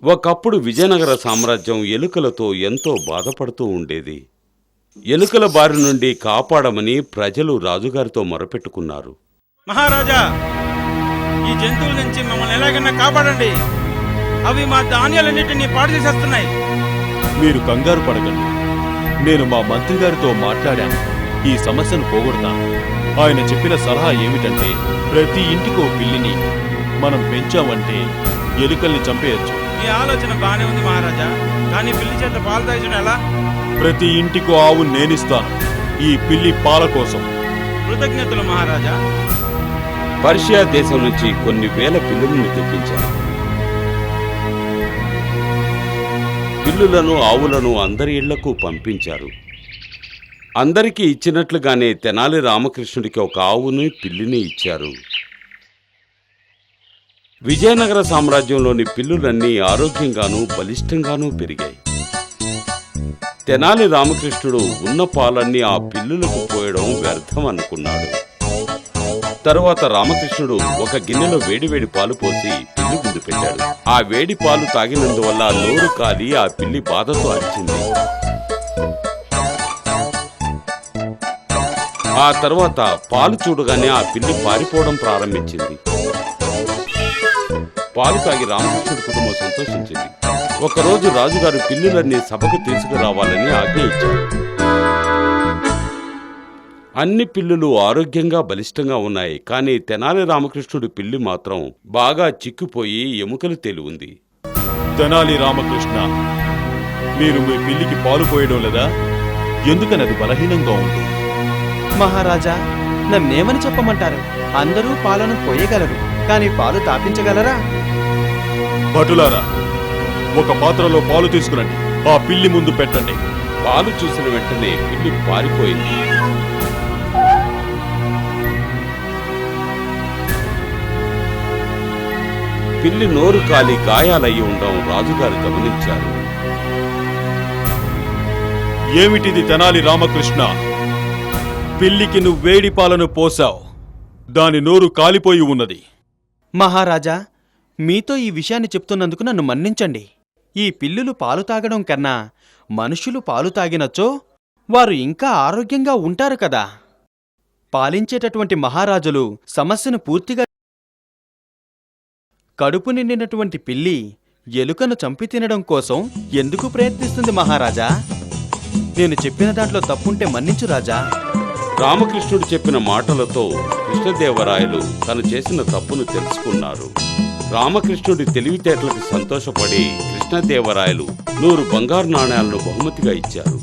ఒకప్పుడు విజయనగర సామ్రాజ్యం ఎలుకలతో ఎంతో బాధపడుతూ ఉండేది. ఎలుకల బారి నుండి కాపాడమని ప్రజలు రాజుగారితో మొరపెట్టుకున్నారు. మహారాజా, ఈ జంతువుల నుంచి మమ్మల్ని ఎలాగైనా కాపాడండి. అవి మా ధాన్యాలన్నిటినీ పాడు చేసేస్తున్నాయి. మీరు కంగారు పడకండి. నేను మా మంత్రి గారితో మాట్లాడాను. ఈ సమస్యను పోగొడతాను. ఆయన చెప్పిన సలహా ఏమిటంటే, ప్రతి ఇంటికో పిల్లిని మనం పెంచామంటే ఎలుకల్ని చంపేయచ్చు. ఈ ఆలోచన బానే ఉంది మహారాజా, కానీ పిల్లి చేత పాలు తాగించడం ఎలా? ప్రతి ఇంటికో ఆవు నేనిస్తాను, ఈ పిల్లి పాల కోసం. కృతజ్ఞతలు మహారాజా. పర్షియా దేశం నుంచి కొన్ని వేల పిల్లులను తెప్పించారు. పిల్లులను ఆవులను అందరి ఇళ్లకు పంపించారు. అందరికీ ఇచ్చినట్లుగానే తెనాలి రామకృష్ణుడికి ఒక ఆవుని పిల్లిని ఇచ్చారు. విజయనగర సామ్రాజ్యంలోని పిల్లులన్నీ ఆరోగ్యంగానూ బలిష్టంగానూ పెరిగాయి. తెనాలి రామకృష్ణుడు ఉన్న పాలన్నీ ఆ పిల్లులకు పోయడం వ్యర్థం అనుకున్నాడు. తరువాత రామకృష్ణుడు ఒక గిన్నెలో వేడివేడి పాలు పోసి పిల్లి ముందు పెట్టాడు. ఆ వేడి పాలు తాగినందువల్ల నోరు కాలి ఆ పిల్లి బాధతో అరిచింది. ఆ తర్వాత పాలు చూడగానే ఆ పిల్లి పారిపోవడం ప్రారంభించింది. పాలు తాగి రామకృష్ణుడి కుటుంబం సంతోషించింది. ఒకరోజు రాజుగారు పిల్లులన్నీ సభకు తీసుకురావాలని ఆజ్ఞ ఇచ్చారు. అన్ని పిల్లులు ఆరోగ్యంగా బలిష్టంగా ఉన్నాయి. కానీ తెనాలి రామకృష్ణుడి పిల్లి మాత్రం బాగా చిక్కిపోయి ఎముకలు తేలి. తెనాలి రామకృష్ణ, మీరు మీ పిల్లికి పాలు పోయడం లేదా? ఎందుకని అది బలహీనంగా ఉంది? మహారాజా, నన్నేమని చెప్పమంటారు? అందరూ పాలను పోయగలరు, కానీ పాలు తాపించగలరా? భటులారా, ఒక పాత్రలో పాలు తీసుకురండి, ఆ పిల్లి ముందు పెట్టండి. పాలు చూసిన వెంటనే పిల్లి పారిపోయింది. పిల్లి నోరు కాలి గాయాలయ్యి ఉండడం రాజుగారు గమనించారు. ఏమిటిది తెనాలి రామకృష్ణ? పిల్లికి నువ్వు వేడి పాలను పోసావు, దాని నోరు కాలిపోయి ఉన్నది. మహారాజా, మీతో ఈ విషయాన్ని చెప్తున్నందుకు నన్ను మన్నించండి. ఈ పిల్లులు పాలు తాగడం కన్నా మనుషులు పాలు తాగినచో వారు ఇంకా ఆరోగ్యంగా ఉంటారు కదా. పాలించేటటువంటి మహారాజులు సమస్యను పూర్తిగా కడుపు నిండినటువంటి పిల్లి ఎలుకను చంపి తినడం కోసం ఎందుకు ప్రయత్నిస్తుంది మహారాజా? నేను చెప్పిన దాంట్లో తప్పుంటే మన్నించు రాజా. రామకృష్ణుడు చెప్పిన మాటలతో కృష్ణదేవరాయలు తను చేసిన తప్పును తెలుసుకున్నారు. రామకృష్ణుడి తెలివితేటలకు సంతోషపడి కృష్ణదేవరాయలు 100 బంగారు నాణేలను బహుమతిగా ఇచ్చారు.